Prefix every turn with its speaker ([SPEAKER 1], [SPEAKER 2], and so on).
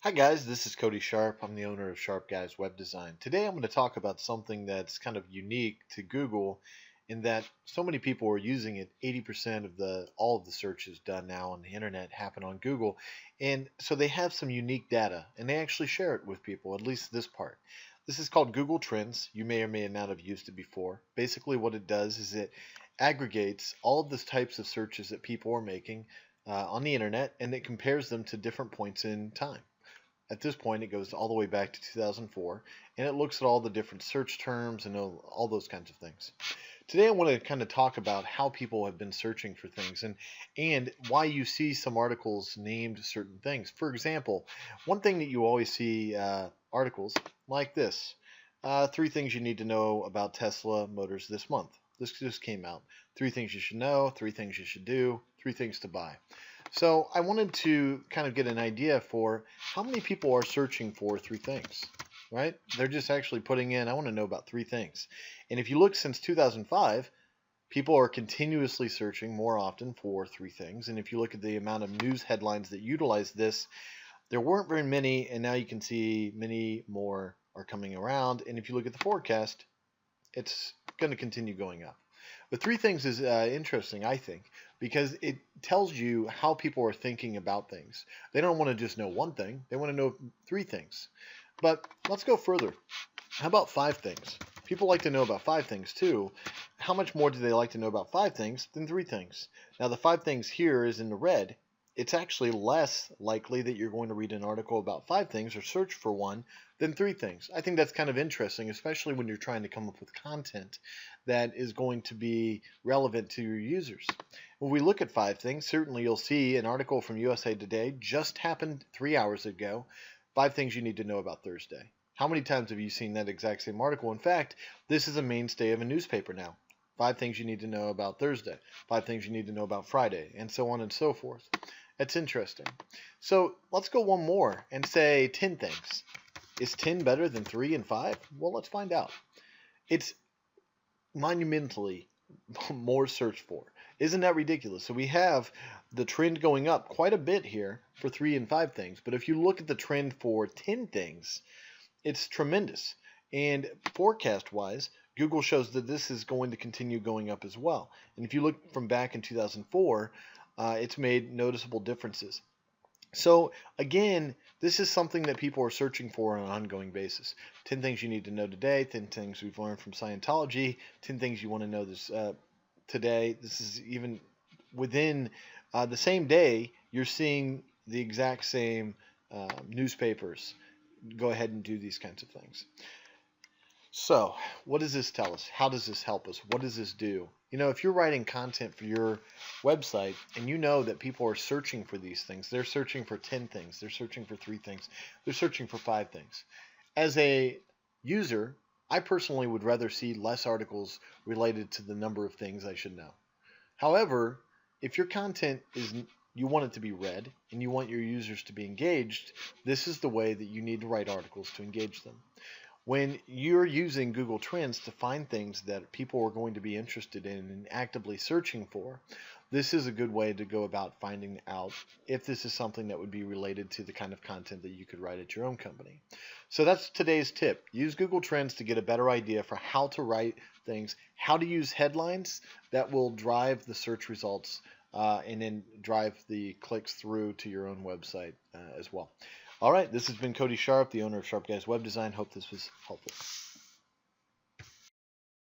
[SPEAKER 1] Hi guys, this is Cody Sharp. I'm the owner of Sharp Guys Web Design. Today I'm going to talk about something that's kind of unique to Google in that so many people are using it. 80% of the all of the searches done now on the internet happen on Google. And so they have some unique data and they actually share it with people, at least this part. This is called Google Trends. You may or may not have used it before. Basically what it does is it aggregates all of the types of searches that people are making on the internet and it compares them to different points in time. At this point, it goes all the way back to 2004, and it looks at all the different search terms and all those kinds of things. Today, I want to kind of talk about how people have been searching for things and why you see some articles named certain things. For example, one thing that you always see articles like this: three things you need to know about Tesla Motors this month. This just came out. Three things you should know, three things you should do, three things to buy. So I wanted to kind of get an idea for how many people are searching for three things, right? They're just actually putting in, I want to know about three things. And if you look since 2005, people are continuously searching more often for three things. And if you look at the amount of news headlines that utilize this, there weren't very many, and now you can see many more are coming around. And if you look at the forecast, it's going to continue going up. But three things is interesting, I think, because it tells you how people are thinking about things. They don't want to just know one thing, they want to know three things. But let's go further. How about five things? People like to know about five things too. How much more do they like to know about five things than three things? Now, the five things here is in the red. It's actually less likely that you're going to read an article about five things or search for one than three things. I think that's kind of interesting, especially when you're trying to come up with content that is going to be relevant to your users. When we look at five things, certainly you'll see an article from USA Today just happened 3 hours ago. Five things you need to know about Thursday. How many times have you seen that exact same article? In fact, this is a mainstay of a newspaper now. Five things you need to know about Thursday. Five things you need to know about Friday, and so on and so forth. That's interesting. So let's go one more and say 10 things. Is 10 better than 3 and 5? Well, let's find out. It's monumentally more searched for. Isn't that ridiculous? So we have the trend going up quite a bit here for 3 and 5 things. But if you look at the trend for 10 things, it's tremendous. And forecast wise, Google shows that this is going to continue going up as well. And if you look from back in 2004, it's made noticeable differences. So again, this is something that people are searching for on an ongoing basis. 10 things you need to know today, 10 things we've learned from Scientology, 10 things you want to know this today. This is even within the same day, you're seeing the exact same newspapers go ahead and do these kinds of things. So, what does this tell us? How does this help us? What does this do? If you're writing content for your website and you know that people are searching for these things, they're searching for 10 things, they're searching for three things, they're searching for five things. As a user, I personally would rather see less articles related to the number of things I should know. However, if your content is you want it to be read and you want your users to be engaged, this is the way that you need to write articles to engage them. When you're using Google Trends to find things that people are going to be interested in and actively searching for, this is a good way to go about finding out if this is something that would be related to the kind of content that you could write at your own company. So that's today's tip. Use Google Trends to get a better idea for how to write things, how to use headlines that will drive the search results and then drive the clicks through to your own website as well. All right, this has been Cody Sharp, the owner of Sharp Guys Web Design. Hope this was helpful.